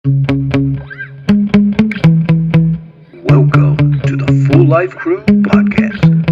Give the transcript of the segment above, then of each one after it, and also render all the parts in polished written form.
Welcome to the Full Life Crew Podcast.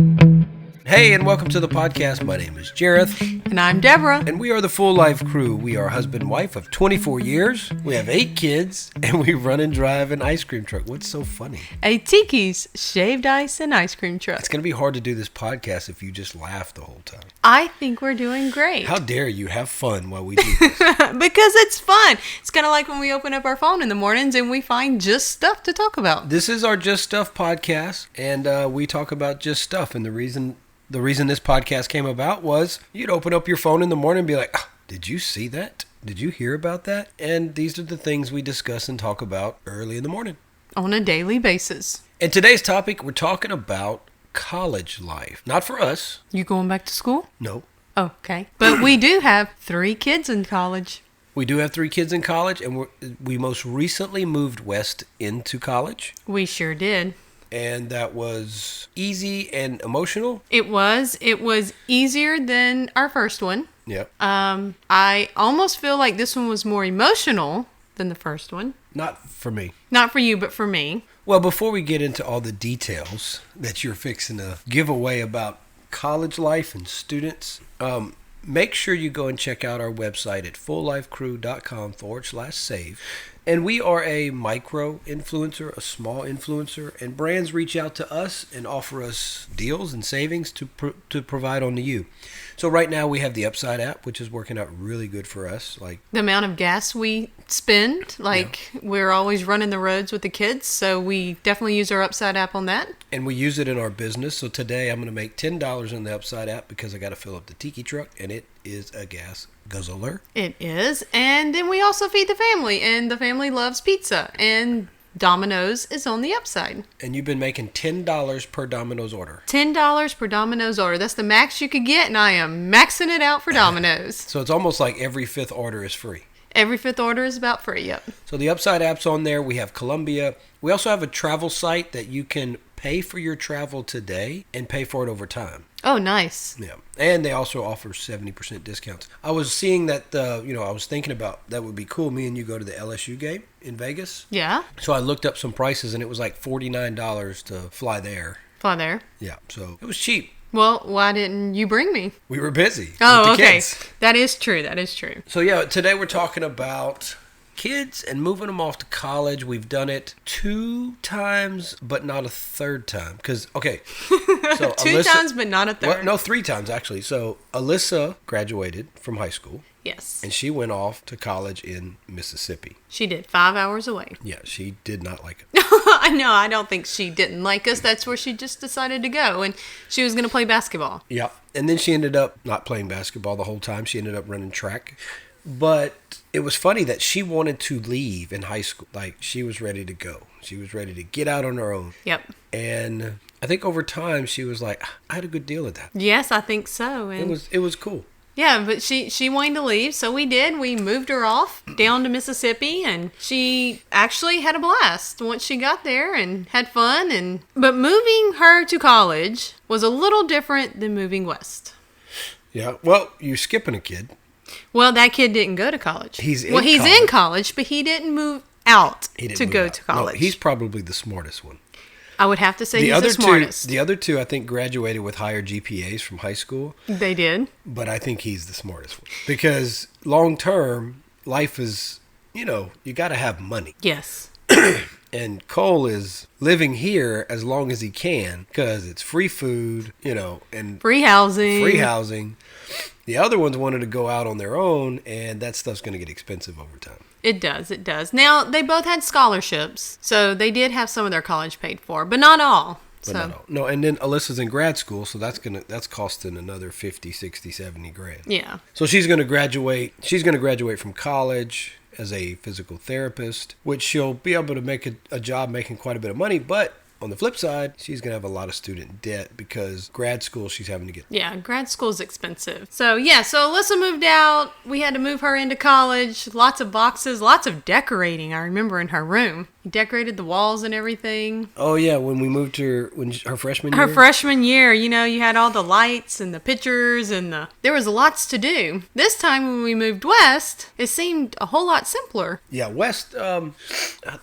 Hey, and welcome to the podcast. My name is Jareth. And I'm Deborah. And we are the Full Life Crew. We are husband and wife of 24 years. We have 8 kids, and we run and drive an ice cream truck. What's so funny? A Tiki's shaved ice and ice cream truck. It's going to be hard to do this podcast if you just laugh the whole time. I think we're doing great. How dare you have fun while we do this? Because it's fun. It's kind of like when we open up our phone in the mornings and we find just stuff to talk about. This is our Just Stuff podcast, and we talk about just stuff. And the reason this podcast came about was you'd open up your phone in the morning and be like, did you see that? Did you hear about that? And these are the things we discuss and talk about early in the morning. On a daily basis. And today's topic, we're talking about college life. Not for us. You going back to school? No. Oh, okay. But we do have 3 kids in college. We do have 3 kids in college, and we most recently moved west into college. We sure did. And that was easy and emotional. It was easier than our first one. Yep. I almost feel like this one was more emotional than the first one. Not for me. Not for you, but for me. Well, before we get into all the details that you're fixing to give away about college life and students, make sure you go and check out our website at fulllifecrew.com/save. And we are a micro influencer, a small influencer, and brands reach out to us and offer us deals and savings to provide on to you. So right now we have the Upside app, which is working out really good for us. Like the amount of gas we spend, we're always running the roads with the kids, so we definitely use our Upside app on that. And we use it in our business. So today I'm going to make $10 in the Upside app because I got to fill up the Tiki truck, and it is a gas guzzler. It is. And then we also feed the family, and the family loves pizza, and Domino's is on the Upside. And you've been making $10 per Domino's order. $10 per Domino's order. That's the max you could get, and I am maxing it out for Domino's. So it's almost like every 5th order is free. Every 5th order is about free, yep. So the Upside app's on there. We have Columbia. We also have a travel site that you can pay for your travel today and pay for it over time. Oh, nice. Yeah. And they also offer 70% discounts. I was seeing that, I was thinking about that would be cool. Me and you go to the LSU game in Vegas. Yeah. So I looked up some prices, and it was like $49 to fly there. Fly there. Yeah. So it was cheap. Well, why didn't you bring me? We were busy. Oh, with the okay. kids. That is true. That is true. So yeah, today we're talking about kids and moving them off to college. We've done it 2 times, but not a 3rd time. Because, okay. So 2 times, but not a 3rd. Well, no, 3 times, actually. So Alyssa graduated from high school. Yes. And she went off to college in Mississippi. She did 5 hours away. Yeah, she did not like it. I know. I don't think she didn't like us. That's where she just decided to go. And she was going to play basketball. Yeah. And then she ended up not playing basketball the whole time. She ended up running track. But it was funny that she wanted to leave in high school. Like, she was ready to go. She was ready to get out on her own. Yep. And I think over time she was like, I had a good deal of that. Yes, I think so. And It was cool. yeah, but she wanted to leave, so we did. We moved her off down to Mississippi, and she actually had a blast once she got there and had fun. But moving her to college was a little different than moving west. Yeah. Well, you're skipping a kid. Well, that kid didn't go to college. He's in college, but he didn't move out to go to college. No, he's probably the smartest one. I would have to say he's the smartest. The other 2, I think, graduated with higher GPAs from high school. They did. But I think he's the smartest one. Because long term, life is, you got to have money. Yes. And Cole is living here as long as he can because it's free food, and free housing. The other ones wanted to go out on their own, and that stuff's going to get expensive over time. It does. Now, they both had scholarships, so they did have some of their college paid for, but not all. No, and then Alyssa's in grad school, so that's costing another 50, 60, 70 grand. Yeah. So she's going to graduate. She's going to graduate from college as a physical therapist, which she'll be able to make a job making quite a bit of money, but on the flip side, she's going to have a lot of student debt because grad school she's having to get. Yeah, grad school's expensive. So Alyssa moved out. We had to move her into college. Lots of boxes, lots of decorating, I remember, in her room. We decorated the walls and everything. Oh, yeah, when we moved her, her freshman year? Her freshman year, you had all the lights and the pictures and there was lots to do. This time when we moved west, it seemed a whole lot simpler. Yeah, West, I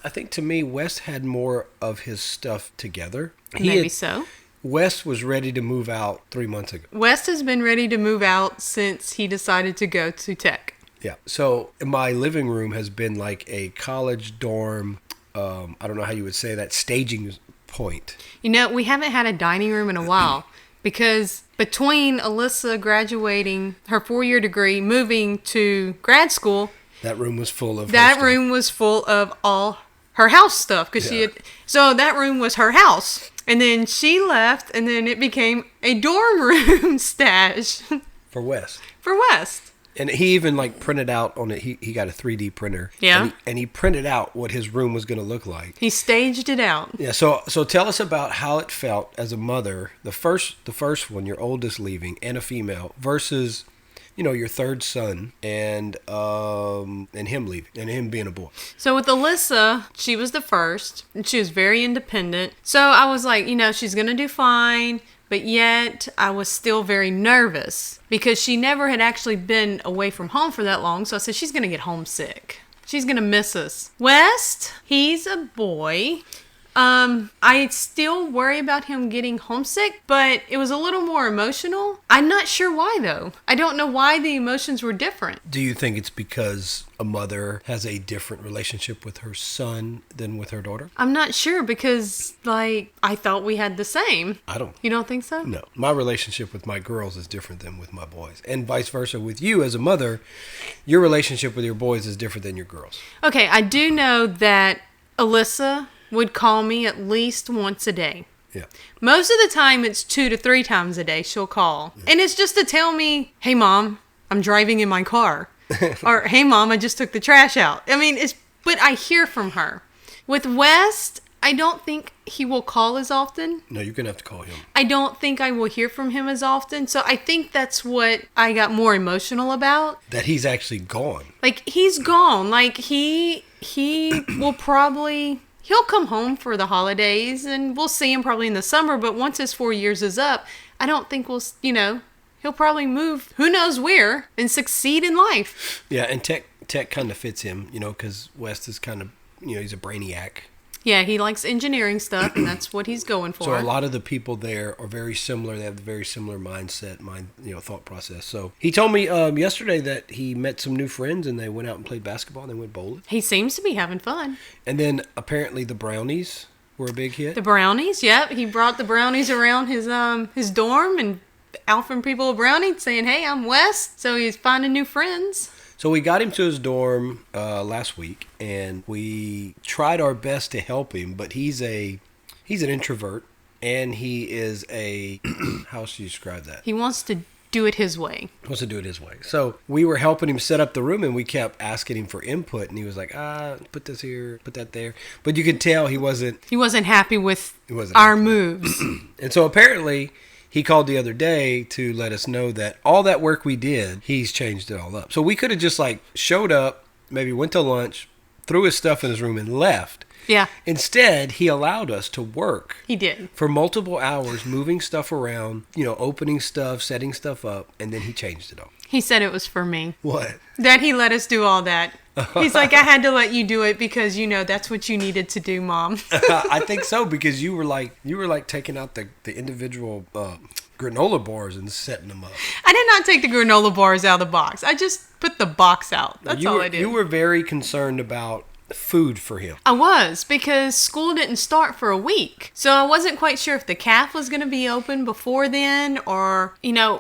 think to me, West had more of his stuff together. Maybe so. West was ready to move out 3 months ago. West has been ready to move out since he decided to go to tech. Yeah, so my living room has been like a college dorm, I don't know how you would say that, staging point. We haven't had a dining room in a while because between Alyssa graduating her 4-year degree, moving to grad school, that room was full of that room was full of all her house stuff because so that room was her house. And then she left, and then it became a dorm room stash for West. For West. And he even printed out on it. He got a 3D printer. Yeah. And he printed out what his room was going to look like. He staged it out. Yeah. So tell us about how it felt as a mother, the first one, your oldest leaving, and a female, versus, your third son and him leaving and him being a boy. So with Alyssa, she was the first, and she was very independent. So I was like, she's gonna do fine. But yet, I was still very nervous because she never had actually been away from home for that long. So I said, she's going to get homesick. She's going to miss us. West, he's a boy. I still worry about him getting homesick, but it was a little more emotional. I'm not sure why, though. I don't know why the emotions were different. Do you think it's because a mother has a different relationship with her son than with her daughter? I'm not sure because, I thought we had the same. I don't. You don't think so? No. My relationship with my girls is different than with my boys. And vice versa with you as a mother, your relationship with your boys is different than your girls. Okay, I do know that Alyssa would call me at least once a day. Yeah. Most of the time, it's 2 to 3 times a day she'll call. Yeah. And it's just to tell me, hey, Mom, I'm driving in my car. Or, hey, Mom, I just took the trash out. I mean, but I hear from her. With West, I don't think he will call as often. No, you're going to have to call him. I don't think I will hear from him as often. So I think that's what I got more emotional about. That he's actually gone. He's gone. He will probably... He'll come home for the holidays, and we'll see him probably in the summer, but once his 4 years is up, I don't think we'll, he'll probably move who knows where and succeed in life. Yeah, and tech kind of fits him, because West is kind of, he's a brainiac. Yeah, he likes engineering stuff, and that's what he's going for. So a lot of the people there are very similar. They have a very similar mindset, thought process. So he told me yesterday that he met some new friends, and they went out and played basketball, and they went bowling. He seems to be having fun. And then apparently the brownies were a big hit. The brownies, yep. He brought the brownies around his dorm and offering people a brownie, saying, hey, I'm Wes. So he's finding new friends. So we got him to his dorm last week, and we tried our best to help him, but he's an introvert, and he is how should you describe that? He wants to do it his way. He wants to do it his way. So we were helping him set up the room, and we kept asking him for input, and he was like, put this here, put that there. But you could tell he wasn't happy with our moves. And so apparently... He called the other day to let us know that all that work we did, he's changed it all up. So we could have just showed up, maybe went to lunch, threw his stuff in his room and left. Yeah. Instead, he allowed us to work. He did. For multiple hours, moving stuff around, opening stuff, setting stuff up, and then he changed it all. He said it was for me. What? That he let us do all that. He's like, I had to let you do it because, that's what you needed to do, Mom. I think so, because you were taking out the individual granola bars and setting them up. I did not take the granola bars out of the box. I just put the box out. That's all I did. You were very concerned about food for him. I was, because school didn't start for a week. So I wasn't quite sure if the calf was going to be open before then, or,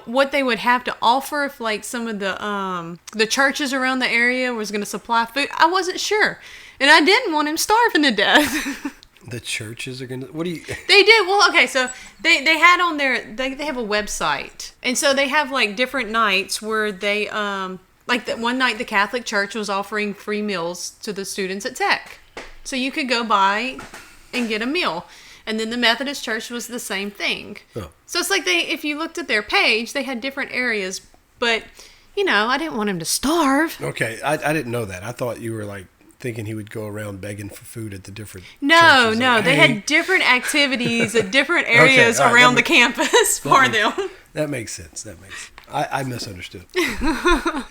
what they would have to offer if some of the churches around the area was going to supply food. I wasn't sure. And I didn't want him starving to death. The churches are going to... What do you... They did. Well, okay, so they had on there... They have a website. And so they have, different nights where they... one night the Catholic Church was offering free meals to the students at Tech. So you could go by and get a meal. And then the Methodist Church was the same thing. Oh. So it's like if you looked at their page, they had different areas. But, I didn't want him to starve. Okay, I didn't know that. I thought you were like thinking he would go around begging for food at the different No, churches. no. Like, They "Hey." had different activities at different areas all right, around the that campus for them. That makes sense. I misunderstood.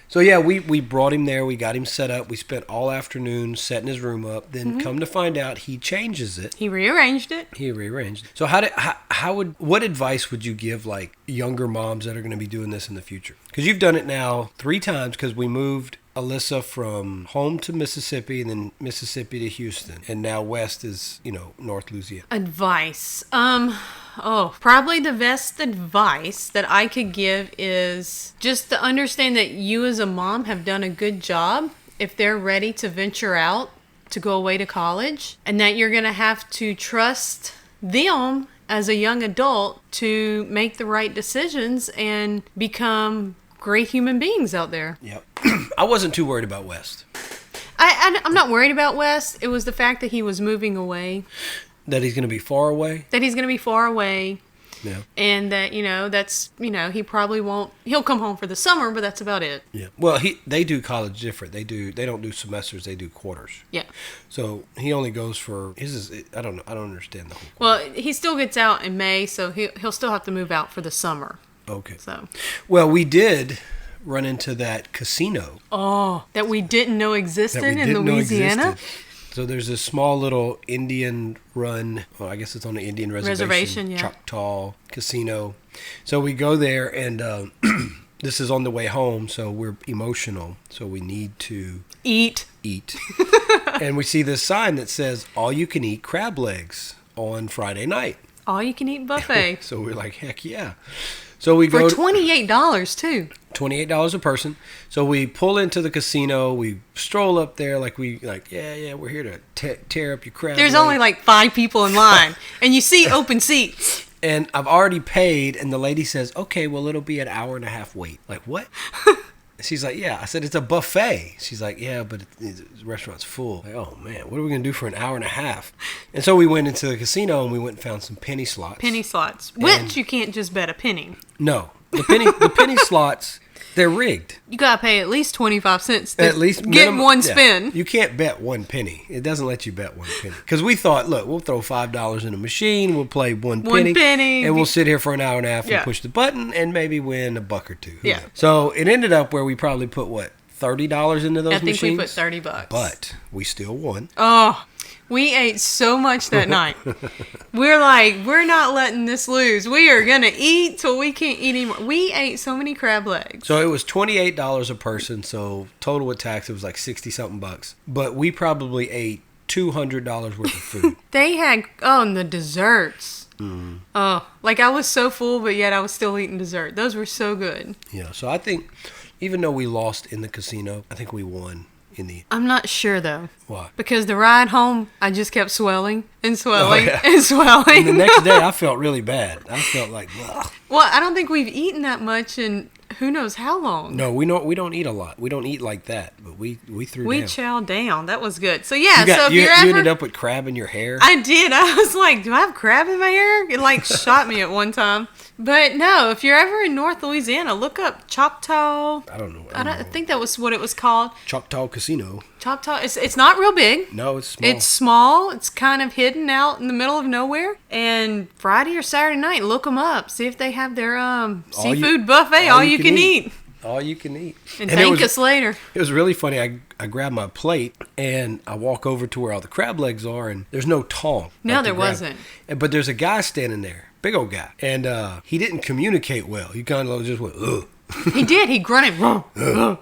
So yeah, we brought him there. We got him set up. We spent all afternoon setting his room up. Then come to find out, he changes it. He rearranged it. He rearranged. So what advice would you give like younger moms that are going to be doing this in the future? Because you've done it now 3 times. Because we moved Alyssa from home to Mississippi, and then Mississippi to Houston, and now west is North Louisiana. Advice. Probably the best advice that I could give is just to understand that you as a mom have done a good job if they're ready to venture out to go away to college, and that you're going to have to trust them as a young adult to make the right decisions and become great human beings out there. Yep. I wasn't too worried about West. I'm not worried about Wes. It was the fact that he was moving away. That he's going to be far away. Yeah. And that, that's, he probably won't, he'll come home for the summer, but that's about it. Yeah. Well, they do college different. They don't do semesters, they do quarters. Yeah. So he only goes for I don't know. I don't understand the whole. Well, he still gets out in May, so he'll still have to move out for the summer. Okay. So. Well, we did run into that casino. Oh, that we didn't know existed that we in didn't know Louisiana? existed. So there's a small little Indian run, well, I guess it's on the Indian reservation, yeah. Choctaw Casino. So we go there, and this is on the way home, so we're emotional. So we need to eat. And we see this sign that says, all you can eat crab legs on Friday night. All you can eat buffet. So we're like, heck yeah. So we For go $28 too. $28 a person. So we pull into the casino. We stroll up there like yeah, we're here to tear up your crab. There's leg. only like 5 people in line, and you see open seats. And I've already paid, and the lady says, okay, well, it'll be an hour and a half wait. Like, what? She's like, yeah. I said, it's a buffet. She's like, yeah, but the restaurant's full. Like, oh, man, what are we going to do for an hour and a half? And so we went into the casino, and we went and found some penny slots. Which you can't just bet a penny. No. The penny slots, they're rigged. You got to pay at least 25 cents to At least get minimum, one yeah. spin. You can't bet 1 penny. It doesn't let you bet 1 penny. Because we thought, look, we'll throw $5 in a machine, we'll play 1 penny, and we'll sit here for an hour and a half and push the button and maybe win $1 or 2. Who knows? So it ended up where we probably put, $30 into those machines? I think we put $30. But we still won. Oh, we ate so much that night. We're like, we're not letting this lose. We are going to eat till we can't eat anymore. We ate so many crab legs. So it was $28 a person. So total with tax, it was like 60-something bucks. But we probably ate $200 worth of food. They had, and the desserts. Mm. Oh, like I was so full, but yet I was still eating dessert. Those were so good. Yeah, so I think even though we lost in the casino, I think we won in the... I'm not sure, though. Why? Because the ride home, I just kept swelling and swelling yeah. and swelling. And the next day, I felt really bad. I felt like, ugh. Well, I don't think we've eaten that much in who knows how long. No, we don't eat a lot. We don't eat like that, but we threw down. We chowed down. That was good. So, yeah, you ended up with crab in your hair? I did. I was like, do I have crab in my hair? It, like, shot me at one time. But, no, if you're ever in North Louisiana, look up Choctaw. I don't know. I think that was what it was called. Choctaw Casino. Choctaw. It's not real big. No, it's small. It's small. It's kind of hidden out in the middle of nowhere. And Friday or Saturday night, look them up. See if they have their seafood buffet. All you can eat. All you can eat. And thank us later. It was really funny. I grabbed my plate and I walk over to where all the crab legs are, and there's no tong. No, there wasn't. But there's a guy standing there, big old guy, and he didn't communicate well. He kind of just went, ugh. He did. He grunted. It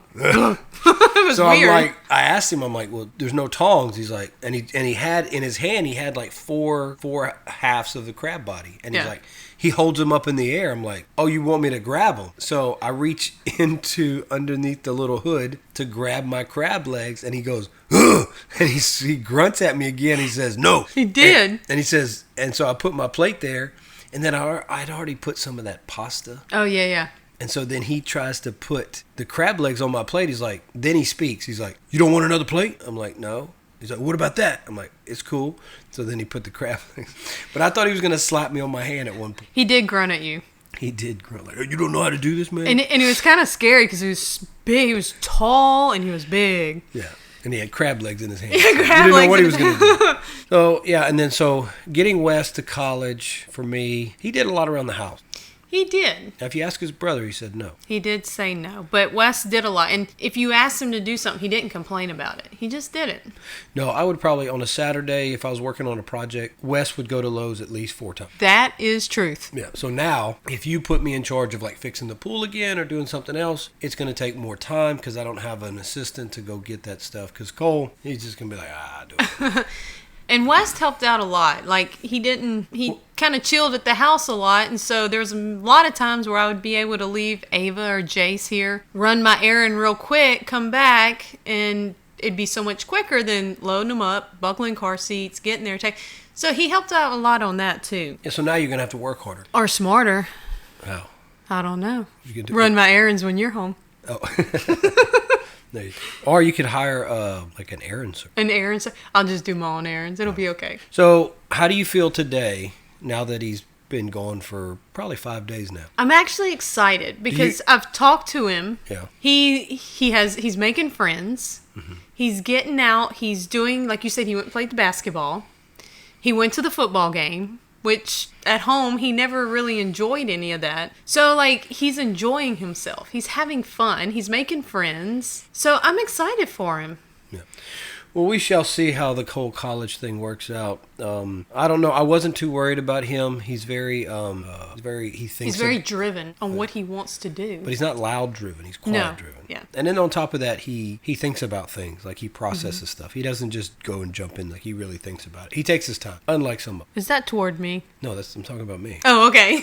was so weird. I asked him, I'm like, well, there's no tongs. He's like, and he had in his hand, he had like four halves of the crab body, and he's like, he holds them up in the air. I'm like, oh, you want me to grab them? So I reach into underneath the little hood to grab my crab legs, and he goes, ugh! And he grunts at me again. He says, no. He did. And he says, and so I put my plate there, and then I'd already put some of that pasta. Oh, yeah. And so then he tries to put the crab legs on my plate. He's like, then he speaks. He's like, you don't want another plate? I'm like, no. He's like, what about that? I'm like, it's cool. So then he put the crab legs. But I thought he was going to slap me on my hand at one point. He did grunt at you. He did grunt like, you don't know how to do this, man? And it was kind of scary because he was big. He was tall and he was big. Yeah. And he had crab legs in his hand. Yeah, So crab you didn't know legs what he in was going to do. So, yeah. And then so getting Wes to college for me, he did a lot around the house. He did. Now, if you ask his brother, he said no. He did say no. But Wes did a lot. And if you asked him to do something, he didn't complain about it. He just did it. No, I would probably, on a Saturday, if I was working on a project, Wes would go to Lowe's at least 4 times. That is truth. Yeah. So now, if you put me in charge of like fixing the pool again or doing something else, it's going to take more time because I don't have an assistant to go get that stuff. Because Cole, he's just going to be like, do it. And West helped out a lot. Like, he kind of chilled at the house a lot. And so there's a lot of times where I would be able to leave Ava or Jace here, run my errand real quick, come back, and it'd be so much quicker than loading them up, buckling car seats, getting there. So he helped out a lot on that, too. Yeah, so now you're going to have to work harder. Or smarter. How? I don't know. You can do Run my errands when you're home. Oh. No, or you could hire like an errand service. An errand. I'll just do my own errands. It'll be okay. So how do you feel today now that he's been gone for probably 5 days now? I'm actually excited because I've talked to him. Yeah. He's making friends. Mm-hmm. He's getting out. He's doing, like you said, he went and played the basketball. He went to the football game, which at home he never really enjoyed any of that. So like he's enjoying himself. He's having fun. He's making friends. So I'm excited for him. Yeah. Well, we shall see how the whole college thing works out. I don't know. I wasn't too worried about him. He's very, he thinks He's very driven on what he wants to do. But he's not loud driven. He's quiet driven. Yeah. And then on top of that, he thinks about things. Like he processes stuff. He doesn't just go and jump in. Like he really thinks about it. He takes his time. Unlike some. Is that toward me? No, I'm talking about me. Oh, okay.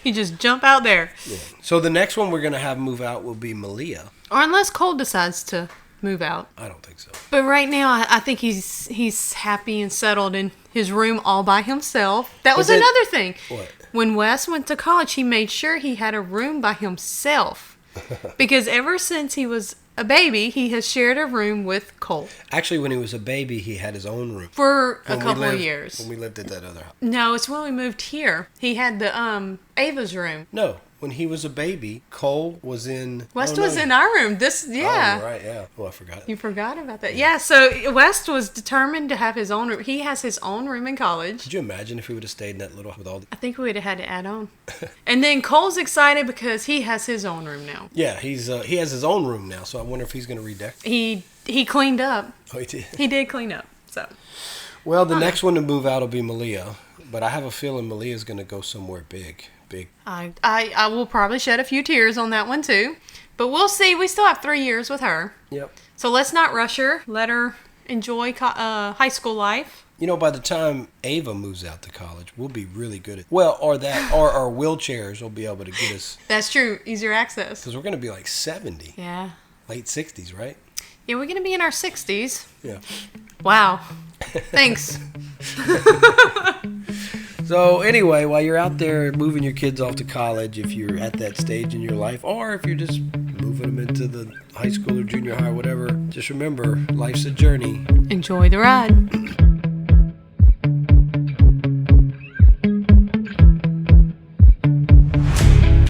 You just jump out there. Yeah. So the next one we're gonna have move out will be Malia. Or unless Cole decides to move out. I don't think so. But right now, I think he's happy and settled in his room all by himself. That was another thing. What? When Wes went to college, he made sure he had a room by himself. Because ever since he was a baby, he has shared a room with Cole. Actually, when he was a baby, he had his own room. For a couple of years. When we lived at that other house. No, it's when we moved here. He had the Ava's room. No. When he was a baby, Cole was in... West was in our room. Yeah. Oh, right, yeah. Oh, I forgot. You forgot about that. Yeah, so West was determined to have his own room. He has his own room in college. Could you imagine if he would have stayed in that little... with all the... I think we would have had to add on. And then Cole's excited because he has his own room now. Yeah, he has his own room now, so I wonder if he's going to redecorate. He cleaned up. Oh, he did? He did clean up, so... Well, the next one to move out will be Malia, but I have a feeling Malia's going to go somewhere big. I will probably shed a few tears on that one too, but we'll see. We still have 3 years with her. Yep. So let's not rush her. Let her enjoy high school life. You know, by the time Ava moves out to college, we'll be really good at... Well, or our wheelchairs will be able to get us... That's true. Easier access. Because we're going to be like 70. Yeah. Late 60s, right? Yeah, we're going to be in our 60s. Yeah. Wow. Thanks. So anyway, while you're out there moving your kids off to college, if you're at that stage in your life, or if you're just moving them into the high school or junior high or whatever, just remember, life's a journey. Enjoy the ride.